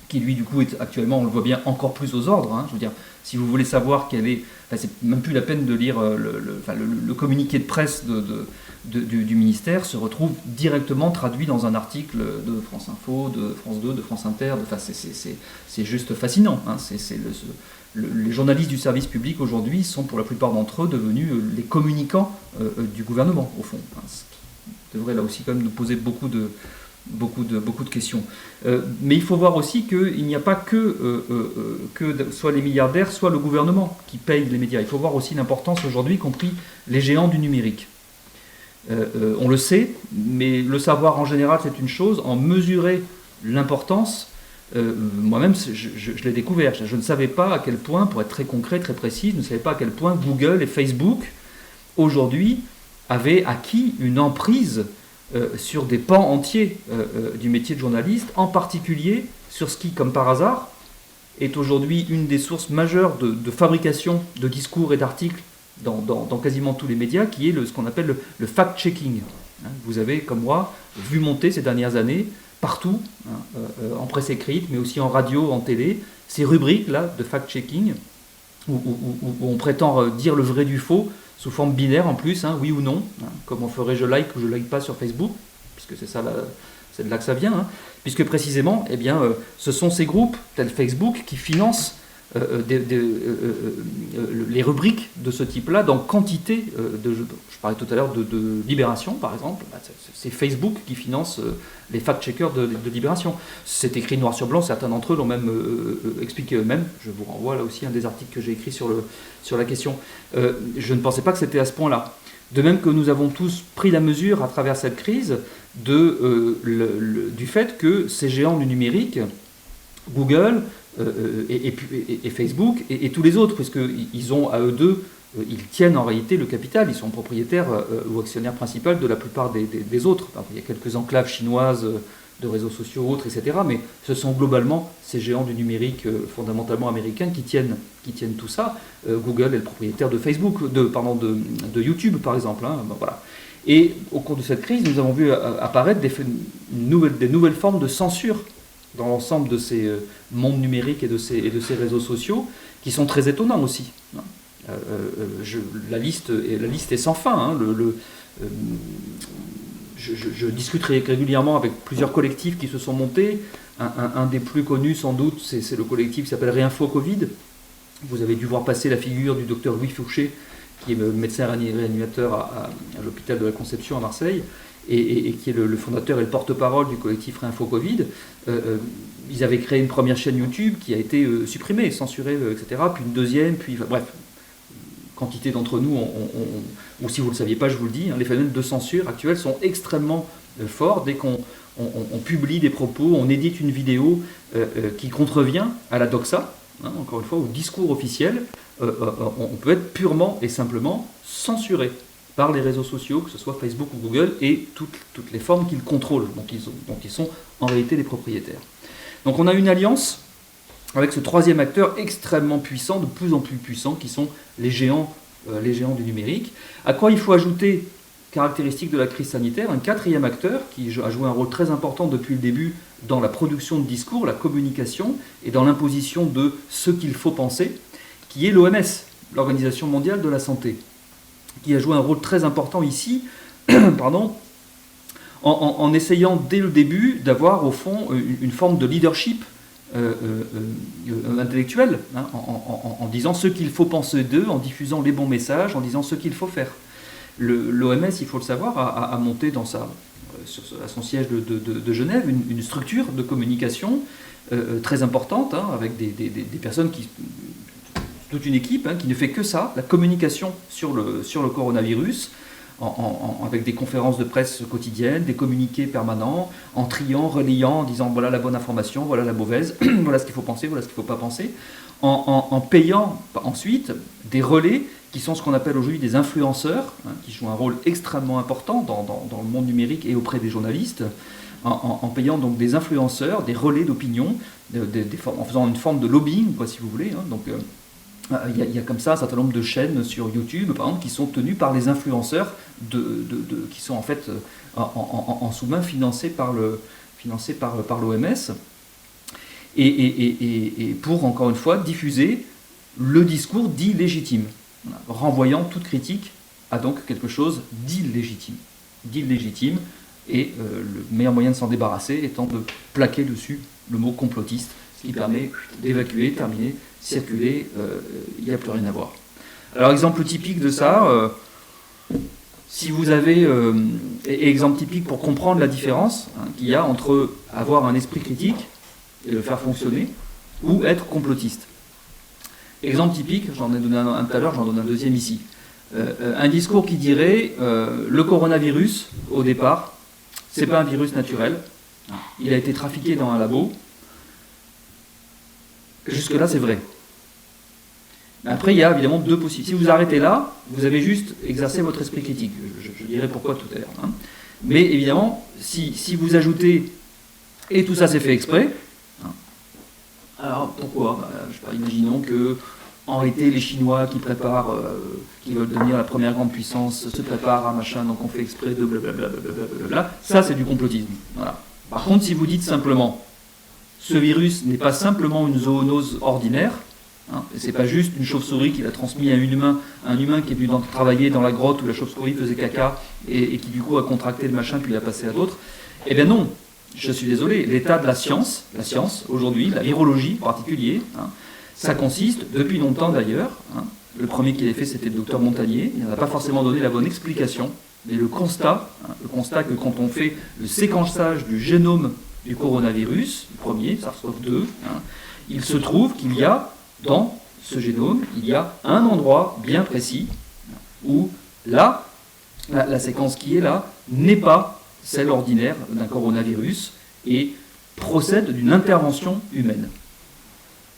Speaker 1: qui lui du coup est actuellement, on le voit bien, encore plus aux ordres. Hein. Je veux dire, si vous voulez savoir quelle est... Enfin, c'est même plus la peine de lire le communiqué de presse du ministère, se retrouve directement traduit dans un article de France Info, de France 2, de France Inter. Enfin, c'est juste fascinant. Hein. Les journalistes du service public aujourd'hui sont pour la plupart d'entre eux devenus les communicants du gouvernement, au fond. Hein, ce qui devrait là aussi quand même nous poser beaucoup de questions. Mais il faut voir aussi qu'il n'y a pas que soit les milliardaires, soit le gouvernement qui payent les médias. Il faut voir aussi l'importance aujourd'hui, y compris les géants du numérique. On le sait, mais le savoir en général c'est une chose, en mesurer l'importance, moi-même je l'ai découvert. Je ne savais pas à quel point, pour être très concret, très précis, je ne savais pas à quel point Google et Facebook aujourd'hui avaient acquis une emprise sur des pans entiers du métier de journaliste, en particulier sur ce qui, comme par hasard, est aujourd'hui une des sources majeures de fabrication de discours et d'articles dans quasiment tous les médias, qui est ce qu'on appelle le fact-checking. Hein, vous avez, comme moi, vu monter ces dernières années, partout, hein, en presse écrite, mais aussi en radio, en télé, ces rubriques-là de fact-checking, où on prétend dire le vrai du faux, sous forme binaire en plus, hein, oui ou non, hein, comme on ferait je like ou je like pas sur Facebook, puisque c'est de là que ça vient, hein, puisque précisément, eh bien, ce sont ces groupes, tels Facebook, qui financent les rubriques de ce type-là dans quantité je parlais tout à l'heure de Libération, par exemple, c'est Facebook qui finance les fact-checkers de Libération. C'est écrit noir sur blanc, certains d'entre eux l'ont même expliqué eux-mêmes. Je vous renvoie là aussi un des articles que j'ai écrit sur la question. Je ne pensais pas que c'était à ce point-là. De même que nous avons tous pris la mesure à travers cette crise du fait que ces géants du numérique, Google, et Facebook et tous les autres, puisqu'ils ont à eux deux, ils tiennent en réalité le capital, ils sont propriétaires ou actionnaires principaux de la plupart des autres. Il y a quelques enclaves chinoises de réseaux sociaux autres, etc. Mais ce sont globalement ces géants du numérique fondamentalement américains qui tiennent tout ça. Google est le propriétaire de Facebook, de YouTube par exemple. Hein, ben voilà. Et au cours de cette crise, nous avons vu apparaître des nouvelles formes de censure dans l'ensemble de ces mondes numériques et de ces réseaux sociaux, qui sont très étonnants aussi. La liste est sans fin. Hein. Je discute régulièrement avec plusieurs collectifs qui se sont montés. Un des plus connus, sans doute, c'est le collectif qui s'appelle Réinfo Covid. Vous avez dû voir passer la figure du docteur Louis Fouché, qui est médecin réanimateur à l'hôpital de la Conception à Marseille, et qui est le fondateur et le porte-parole du collectif Réinfo Covid. Ils avaient créé une première chaîne YouTube qui a été supprimée, censurée, etc. Puis une deuxième, puis bref, quantité d'entre nous, ou si vous ne le saviez pas, je vous le dis, hein, les phénomènes de censure actuels sont extrêmement forts. Dès qu'on publie des propos, on édite une vidéo qui contrevient à la doxa, hein, encore une fois, au discours officiel, on peut être purement et simplement censuré par les réseaux sociaux, que ce soit Facebook ou Google, et toutes les formes qu'ils contrôlent, dont ils sont en réalité les propriétaires. Donc on a une alliance avec ce troisième acteur extrêmement puissant, de plus en plus puissant, qui sont les géants du numérique. À quoi il faut ajouter, caractéristique de la crise sanitaire, un quatrième acteur qui a joué un rôle très important depuis le début dans la production de discours, la communication, et dans l'imposition de ce qu'il faut penser, qui est l'OMS, l'Organisation mondiale de la santé, qui a joué un rôle très important ici, en essayant dès le début d'avoir au fond une forme de leadership intellectuel, hein, en disant ce qu'il faut penser d'eux, en diffusant les bons messages, en disant ce qu'il faut faire. L'OMS, il faut le savoir, a monté à son siège de Genève une structure de communication très importante, hein, avec des personnes toute une équipe, hein, qui ne fait que ça, la communication sur le coronavirus, avec des conférences de presse quotidiennes, des communiqués permanents, en triant, relayant, en disant voilà la bonne information, voilà la mauvaise, voilà ce qu'il faut penser, voilà ce qu'il ne faut pas penser, en payant ensuite des relais qui sont ce qu'on appelle aujourd'hui des influenceurs, hein, qui jouent un rôle extrêmement important dans le monde numérique et auprès des journalistes, en payant donc des influenceurs, des relais d'opinion, en faisant une forme de lobbying, quoi, si vous voulez, hein, donc Il y a comme ça un certain nombre de chaînes sur YouTube, par exemple, qui sont tenues par les influenceurs, qui sont en fait en sous-main financés par l'OMS, et pour, encore une fois, diffuser le discours dit légitime, voilà, renvoyant toute critique à donc quelque chose d'illégitime. D'illégitime, et le meilleur moyen de s'en débarrasser étant de plaquer dessus le mot complotiste, ce qui permet d'évacuer, terminer, circuler, il n'y a plus rien à voir. Alors, exemple typique de ça, si vous avez, exemple typique pour comprendre la différence qu'il y a entre avoir un esprit critique et le faire fonctionner, ou être complotiste. Exemple typique, j'en ai donné un tout à l'heure, j'en donne un deuxième ici. Un discours qui dirait le coronavirus, au départ, c'est pas un virus naturel, il a été trafiqué dans un labo. Jusque-là, c'est vrai. Mais après, il y a évidemment deux possibilités. Si vous arrêtez là, vous avez juste exercé votre esprit critique. Je dirai pourquoi tout à l'heure. Mais évidemment, si vous ajoutez « et tout ça c'est fait exprès », alors pourquoi ? Je sais pas, imaginons que en réalité, les Chinois qui préparent, qui veulent devenir la première grande puissance, se préparent à machin, donc on fait exprès de blablabla. Ça, c'est du complotisme. Voilà. Par contre, si vous dites simplement, ce virus n'est pas simplement une zoonose ordinaire, et c'est pas juste une chauve-souris qui l'a transmis à un humain qui est venu travailler dans la grotte où la chauve-souris faisait caca et qui du coup a contracté le machin puis l'a passé à d'autres. Eh bien non, je suis désolé, l'état de la science aujourd'hui, la virologie en particulier, ça consiste, depuis longtemps d'ailleurs, le premier qui l'a fait c'était le docteur Montagnier, il n'a pas forcément donné la bonne explication, mais le constat que quand on fait le séquençage du génome du coronavirus, le premier, SARS-CoV-2, il se trouve qu'il y a, dans ce génome, il y a un endroit bien précis où là, la séquence qui est là n'est pas celle ordinaire d'un coronavirus et procède d'une intervention humaine.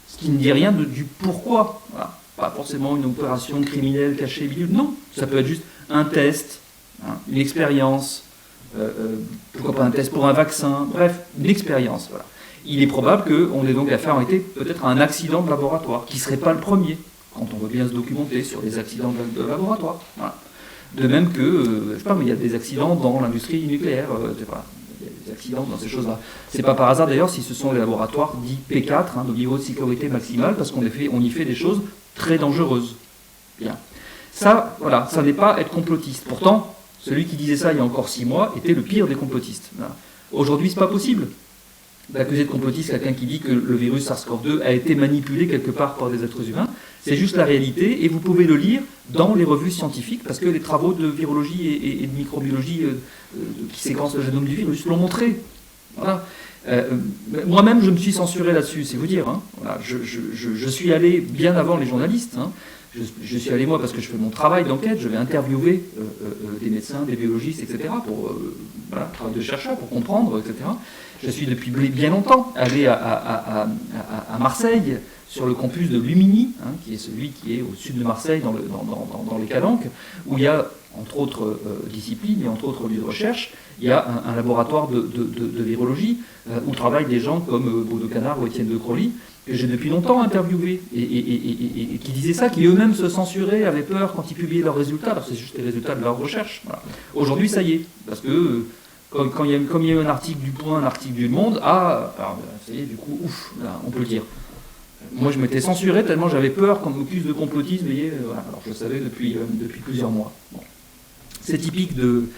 Speaker 1: Ce qui ne dit rien du pourquoi. Voilà. Pas forcément une opération criminelle cachée, bidule. Non, ça peut être juste un test, une expérience, pourquoi pas un test pour un vaccin, bref, une expérience. Voilà. Il est probable qu'on ait donc affaire en été peut-être à un accident de laboratoire, qui ne serait pas le premier, quand on veut bien se documenter sur les accidents de laboratoire. Voilà. De même que, je sais pas, mais il y a des accidents dans l'industrie nucléaire, voilà. Il y a des accidents dans ces choses-là. C'est pas par hasard d'ailleurs si ce sont les laboratoires dits P4, de niveau de sécurité maximale, parce qu'on y fait des choses très dangereuses. Bien. Ça, voilà, ça n'est pas être complotiste. Pourtant, celui qui disait ça il y a encore 6 mois était le pire des complotistes. Voilà. Aujourd'hui, c'est pas possible d'accuser de complotiste quelqu'un qui dit que le virus SARS-CoV-2 a été manipulé quelque part par des êtres humains. C'est juste la réalité, et vous pouvez le lire dans les revues scientifiques, parce que les travaux de virologie et de microbiologie qui séquencent le génome du virus l'ont montré. Voilà. Moi-même, je me suis censuré là-dessus, c'est vous dire. Voilà. Je suis allé bien avant les journalistes. Je suis allé, moi, parce que je fais mon travail d'enquête, je vais interviewer des médecins, des biologistes, etc., pour travail de chercheur, pour comprendre, etc. Je suis depuis bien longtemps allé à Marseille, sur le campus de Lumini, qui est celui qui est au sud de Marseille, dans les Calanques, où il y a, entre autres disciplines et entre autres lieux de recherche, il y a un laboratoire de virologie, où travaillent des gens comme Bodo Canard ou Étienne de Crolly, que j'ai depuis longtemps interviewé, et qui disaient ça, qui eux-mêmes se censuraient, avaient peur quand ils publiaient leurs résultats, alors c'est juste les résultats de leurs recherches. Voilà. Aujourd'hui, ça y est, parce que comme il y a eu un article du Point, un article du Monde, ça y est, du coup, ouf, là, on peut le dire. Moi, je m'étais censuré tellement j'avais peur qu'on m'accuse de complotisme, voilà, alors je le savais depuis plusieurs mois. Bon. C'est typique de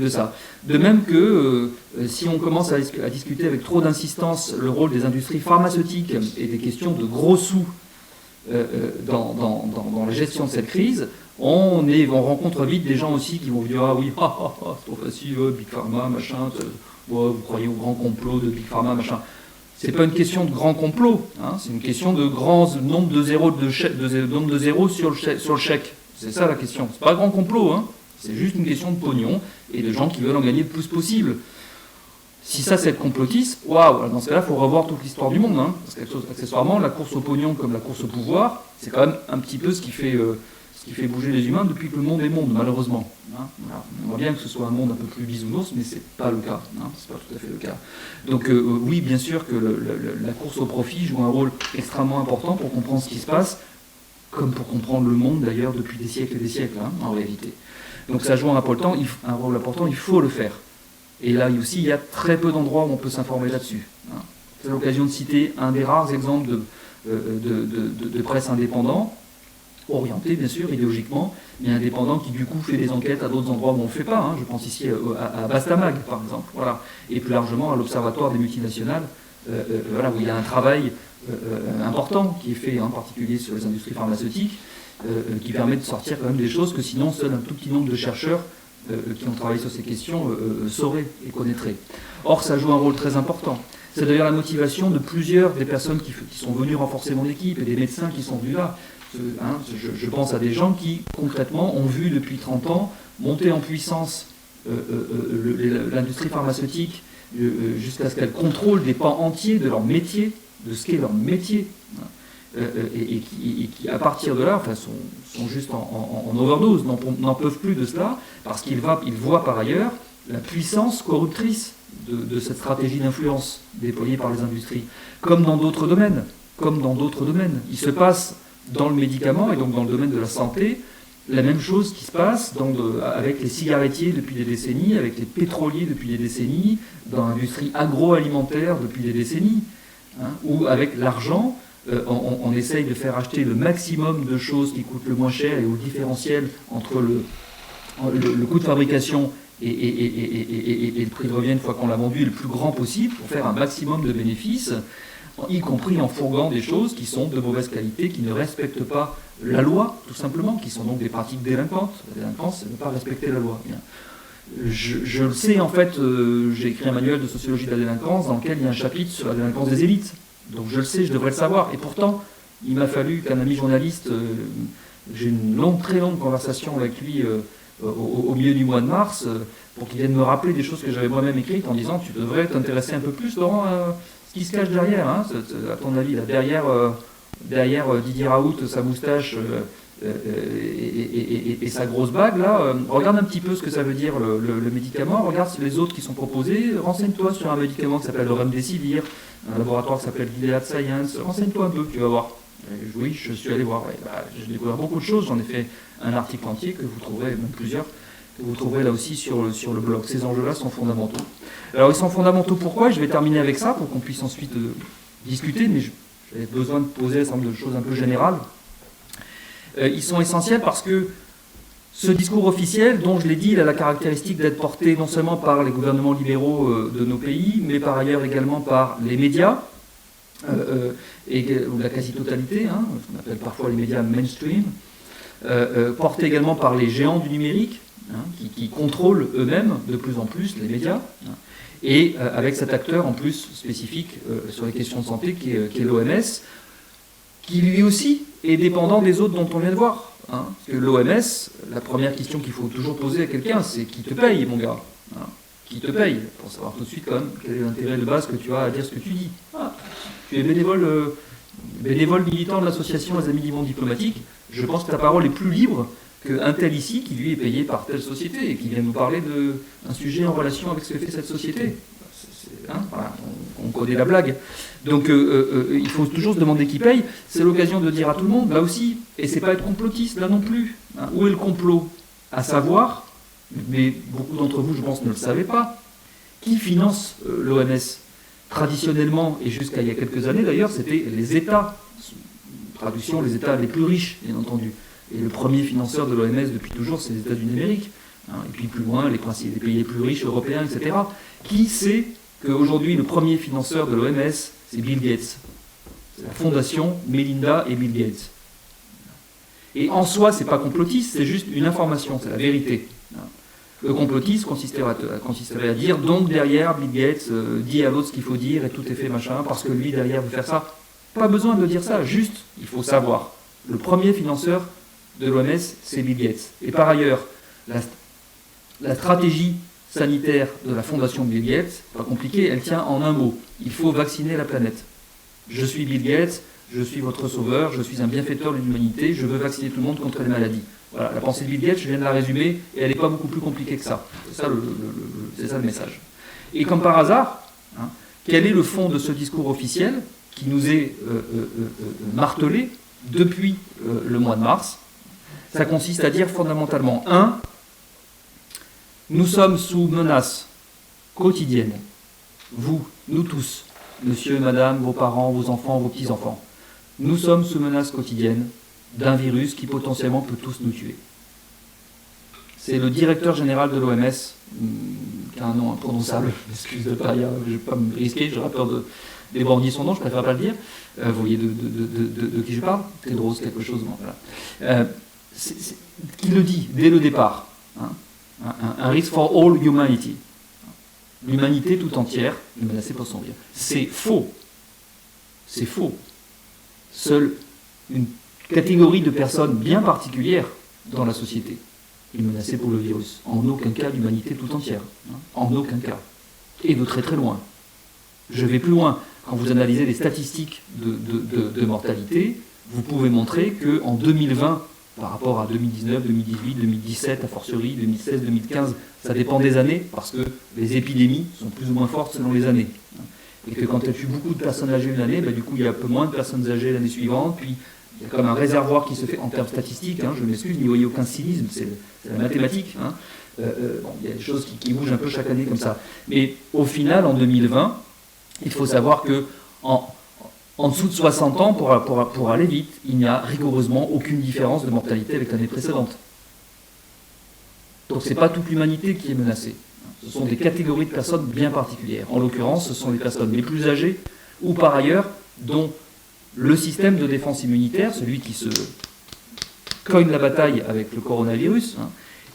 Speaker 1: ça. De même que si on commence à discuter avec trop d'insistance le rôle des industries pharmaceutiques et des questions de gros sous dans la gestion de cette crise, on rencontre vite des gens aussi qui vont vous dire « Ah oui, c'est trop facile, Big Pharma, machin, vous croyez au grand complot de Big Pharma, machin ». C'est pas une question de grand complot, c'est une question de grand nombre de zéros sur le chèque. C'est ça la question. C'est pas un grand complot, c'est juste une question de pognon et de gens qui veulent en gagner le plus possible. Si ça c'est être complotiste, waouh, dans ce cas-là, il faut revoir toute l'histoire du monde. Parce qu'accessoirement, la course au pognon comme la course au pouvoir, c'est quand même un petit peu ce qui fait bouger les humains depuis que le monde est monde, malheureusement. Voilà. On aimerait bien que ce soit un monde un peu plus bisounours, mais c'est pas le cas. C'est pas tout à fait le cas. Donc oui, bien sûr que la course au profit joue un rôle extrêmement important pour comprendre ce qui se passe, comme pour comprendre le monde d'ailleurs depuis des siècles et des siècles, hein, en réalité. Donc ça joue un rôle important, il faut le faire. Et là aussi, il y a très peu d'endroits où on peut s'informer là-dessus. Hein. C'est l'occasion de citer un des rares exemples de presse indépendant, orienté bien sûr, idéologiquement, mais indépendant qui du coup fait des enquêtes à d'autres endroits où on ne le fait pas. Hein. Je pense ici à Bastamag, par exemple, voilà. Et plus largement à l'Observatoire des multinationales, voilà, où il y a un travail important qui est fait en particulier sur les industries pharmaceutiques, qui permet de sortir quand même des choses que sinon seul un tout petit nombre de chercheurs qui ont travaillé sur ces questions sauraient et connaîtraient. Or, ça joue un rôle très important. C'est d'ailleurs la motivation de plusieurs des personnes qui sont venues renforcer mon équipe et des médecins qui sont venus là. Je pense à des gens qui, concrètement, ont vu depuis 30 ans monter en puissance l'industrie pharmaceutique jusqu'à ce qu'elle contrôle des pans entiers de leur métier, de ce qu'est leur métier. Et qui, à partir de là, enfin, sont juste en overdose, n'en peuvent plus de cela, parce qu'ils voient par ailleurs la puissance corruptrice de cette stratégie d'influence déployée par les industries, comme dans d'autres domaines. Il se passe dans le médicament, et donc dans le domaine de la santé, la même chose qui se passe avec les cigarettiers depuis des décennies, avec les pétroliers depuis des décennies, dans l'industrie agroalimentaire depuis des décennies, hein, où avec l'argent, on essaye de faire acheter le maximum de choses qui coûtent le moins cher et où le différentiel entre le coût de fabrication et le prix de revient une fois qu'on l'a vendu est le plus grand possible pour faire un maximum de bénéfices, y compris en fourguant des choses qui sont de mauvaise qualité, qui ne respectent pas la loi, tout simplement, qui sont donc des pratiques délinquantes. La délinquance, c'est ne pas respecter la loi. Je le sais, en fait, j'ai écrit un manuel de sociologie de la délinquance dans lequel il y a un chapitre sur la délinquance des élites. Donc je le sais, je devrais le savoir. Et pourtant, il m'a fallu qu'un ami journaliste, j'ai une très longue conversation avec lui au milieu du mois de mars, pour qu'il vienne me rappeler des choses que j'avais moi-même écrites en disant tu devrais t'intéresser un peu plus, Laurent, à ce qui se cache derrière, hein, à ton avis, là, derrière Didier Raoult, sa moustache et sa grosse bague, là, regarde un petit peu ce que ça veut dire le médicament, regarde les autres qui sont proposés, renseigne-toi sur un médicament qui s'appelle le Remdesivir, un laboratoire qui s'appelle Gilead Science, renseigne-toi un peu, tu vas voir. Oui, je suis allé voir, j'ai découvert beaucoup de choses, j'en ai fait un article entier que vous trouverez, même plusieurs, que vous trouverez là aussi sur le blog. Ces enjeux-là sont fondamentaux. Alors ils sont fondamentaux pourquoi ? Je vais terminer avec ça pour qu'on puisse ensuite discuter, mais j'avais besoin de poser un certain nombre de choses un peu générales. Ils sont essentiels parce que ce discours officiel, dont je l'ai dit, il a la caractéristique d'être porté non seulement par les gouvernements libéraux de nos pays, mais par ailleurs également par les médias, ou la quasi-totalité, hein, ce qu'on appelle parfois les médias mainstream, porté également par les géants du numérique, hein, qui contrôlent eux-mêmes de plus en plus les médias, hein, et avec cet acteur en plus spécifique sur les questions de santé qui est l'OMS, qui lui aussi est dépendant des autres dont on vient de voir. Hein, parce que l'OMS, la première question qu'il faut toujours poser à quelqu'un, c'est qui te paye, mon gars, hein, qui te paye, pour savoir tout de suite quand même quel est l'intérêt de base que tu as à dire ce que tu dis. Ah, tu es bénévole militant de l'association Les Amis du Monde Diplomatique, je pense que ta parole est plus libre qu'un tel ici qui lui est payé par telle société et qui vient nous parler d'un sujet en relation avec ce que fait cette société. Hein, voilà, on connaît la blague. Donc il faut toujours se demander qui paye. C'est l'occasion de dire à tout le monde, là aussi, et c'est pas être complotiste, là non plus. Hein, où est le complot ? À savoir, mais beaucoup d'entre vous, je pense, ne le savaient pas, qui finance l'OMS ? Traditionnellement, et jusqu'à il y a quelques années d'ailleurs, c'était les États. Traduction, les États les plus riches, bien entendu. Et le premier financeur de l'OMS depuis toujours, c'est les États-Unis d'Amérique. Hein, et puis plus loin, les pays les plus riches européens, etc. Qui sait qu'aujourd'hui, le premier financeur de l'OMS, c'est Bill Gates. C'est la fondation Melinda et Bill Gates. Et en soi, c'est pas complotiste, c'est juste une information, c'est la vérité. Le complotisme consisterait à dire, donc derrière, Bill Gates dit à l'autre ce qu'il faut dire et tout est fait, machin, parce que lui, derrière, veut faire ça. Pas besoin de dire ça, juste, il faut savoir. Le premier financeur de l'OMS, c'est Bill Gates. Et par ailleurs, la stratégie sanitaire de la fondation Bill Gates, pas compliquée, elle tient en un mot. Il faut vacciner la planète. Je suis Bill Gates, je suis votre sauveur, je suis un bienfaiteur de l'humanité, je veux vacciner tout le monde contre les maladies. Voilà, la pensée de Bill Gates, je viens de la résumer, et elle n'est pas beaucoup plus compliquée que ça. C'est ça le message. Et comme par hasard, hein, quel est le fond de ce discours officiel qui nous est martelé depuis le mois de mars. Ça consiste à dire fondamentalement, 1, nous sommes sous menace quotidienne, vous, nous tous, monsieur, madame, vos parents, vos enfants, vos petits-enfants, nous sommes sous menace quotidienne d'un virus qui potentiellement peut tous nous tuer. C'est le directeur général de l'OMS, qui a un nom imprononçable, excuse de pas, je ne vais pas me risquer, j'aurais peur de déborder son nom, je préfère pas le dire. Vous voyez de qui je parle, Tedros quelque chose, bon, voilà. Qui le dit dès le départ, hein, un risk for all humanity. L'humanité tout entière est menacée par son virus. C'est faux. C'est faux. Seule une catégorie de personnes bien particulières dans la société est menacée pour le virus. En aucun cas l'humanité tout entière. Hein, en aucun cas. Et de très très loin. Je vais plus loin. Quand vous analysez les statistiques de mortalité, vous pouvez montrer qu'en 2020, par rapport à 2019, 2018, 2017, a fortiori 2016, 2015, ça dépend des années, parce que les épidémies sont plus ou moins fortes selon les années. Et que quand il y a eu beaucoup de personnes âgées une année, du coup il y a un peu moins de personnes âgées l'année suivante, puis il y a comme un réservoir qui se fait en termes statistiques, je m'excuse, n'y voyez aucun cynisme, c'est la mathématique. Il y a des choses qui bougent un peu chaque année comme ça. Mais au final, en 2020, il faut savoir que en dessous de 60 ans, pour aller vite, il n'y a rigoureusement aucune différence de mortalité avec l'année précédente. Donc ce n'est pas toute l'humanité qui est menacée. Ce sont des catégories de personnes bien particulières. En l'occurrence, ce sont les personnes les plus âgées ou par ailleurs dont le système de défense immunitaire, celui qui se cogne la bataille avec le coronavirus,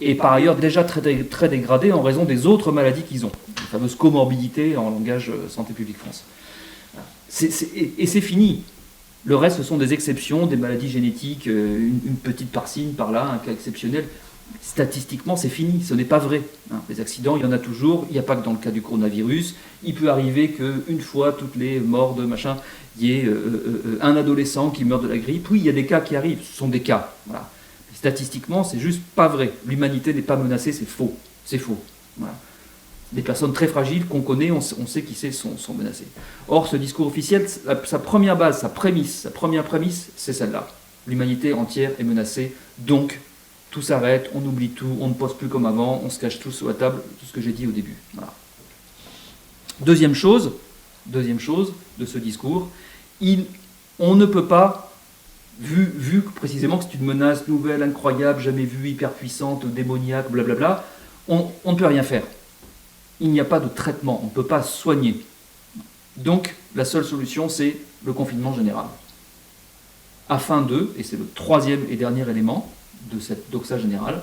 Speaker 1: est par ailleurs déjà très dégradé en raison des autres maladies qu'ils ont. Les fameuses comorbidités en langage Santé publique France. Et c'est fini. Le reste, ce sont des exceptions, des maladies génétiques, une petite par-ci, par-là, un cas exceptionnel. Statistiquement, c'est fini, ce n'est pas vrai. Les accidents, il y en a toujours, il n'y a pas que dans le cas du coronavirus. Il peut arriver qu'une fois, toutes les morts de machin, il y ait un adolescent qui meurt de la grippe. Oui, il y a des cas qui arrivent, ce sont des cas. Voilà. Statistiquement, c'est juste pas vrai. L'humanité n'est pas menacée, c'est faux. C'est faux. Voilà. Des personnes très fragiles qu'on connaît, on sait qui sont menacées. Or, ce discours officiel, sa première base, sa première prémisse, c'est celle-là. L'humanité entière est menacée, donc tout s'arrête, on oublie tout, on ne pose plus comme avant, on se cache tous sous la table, tout ce que j'ai dit au début. Voilà. Deuxième chose de ce discours, on ne peut pas, vu précisément que c'est une menace nouvelle, incroyable, jamais vue, hyper puissante, démoniaque, blablabla, on ne peut rien faire. Il n'y a pas de traitement, on ne peut pas soigner. Donc, la seule solution, c'est le confinement général. Afin de, et c'est le troisième et dernier élément de cette doxa générale,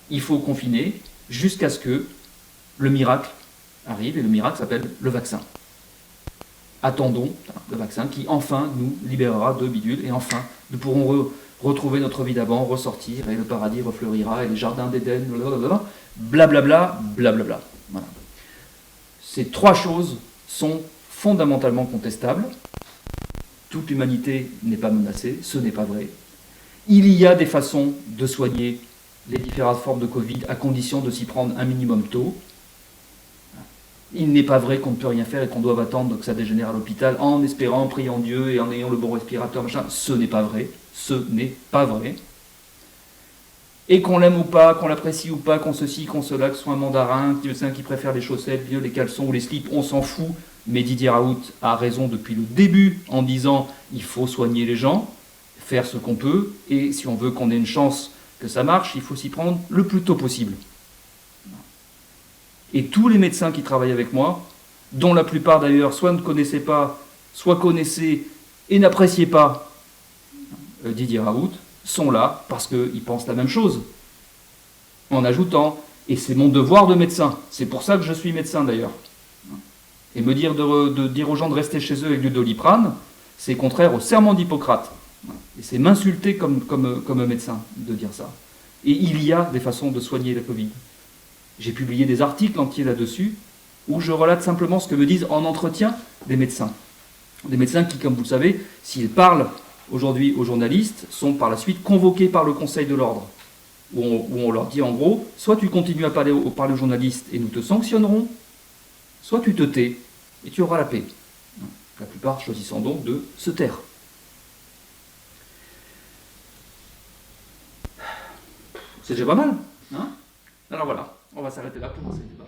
Speaker 1: il faut confiner jusqu'à ce que le miracle arrive, et le miracle s'appelle le vaccin. Attendons le vaccin qui enfin nous libérera de bidule, et enfin nous pourrons retrouver notre vie d'avant, ressortir, et le paradis refleurira, et les jardins d'Éden, blablabla, blablabla. Voilà. Ces trois choses sont fondamentalement contestables. Toute l'humanité n'est pas menacée, ce n'est pas vrai. Il y a des façons de soigner les différentes formes de Covid à condition de s'y prendre un minimum tôt. Il n'est pas vrai qu'on ne peut rien faire et qu'on doit attendre que ça dégénère à l'hôpital en espérant, en priant Dieu et en ayant le bon respirateur, machin. Ce n'est pas vrai. Ce n'est pas vrai. Et qu'on l'aime ou pas, qu'on l'apprécie ou pas, qu'on ceci, qu'on cela, que ce soit un mandarin, qui préfère les chaussettes, les caleçons ou les slips, on s'en fout. Mais Didier Raoult a raison depuis le début en disant il faut soigner les gens, faire ce qu'on peut, et si on veut qu'on ait une chance que ça marche, il faut s'y prendre le plus tôt possible. Et tous les médecins qui travaillent avec moi, dont la plupart d'ailleurs soit ne connaissaient pas, soit connaissaient et n'appréciaient pas Didier Raoult, sont là parce qu'ils pensent la même chose. En ajoutant, et c'est mon devoir de médecin, c'est pour ça que je suis médecin d'ailleurs. Et me dire de dire aux gens de rester chez eux avec du Doliprane, c'est contraire au serment d'Hippocrate. Et c'est m'insulter comme médecin de dire ça. Et il y a des façons de soigner la Covid. J'ai publié des articles entiers là-dessus, où je relate simplement ce que me disent en entretien des médecins. Des médecins qui, comme vous le savez, s'ils parlent aujourd'hui aux journalistes, sont par la suite convoqués par le Conseil de l'Ordre, où on leur dit en gros, soit tu continues à parler aux journalistes et nous te sanctionnerons, soit tu te tais et tu auras la paix. La plupart choisissant donc de se taire. C'est déjà pas mal. Hein? Alors voilà, on va s'arrêter là pour ce débat.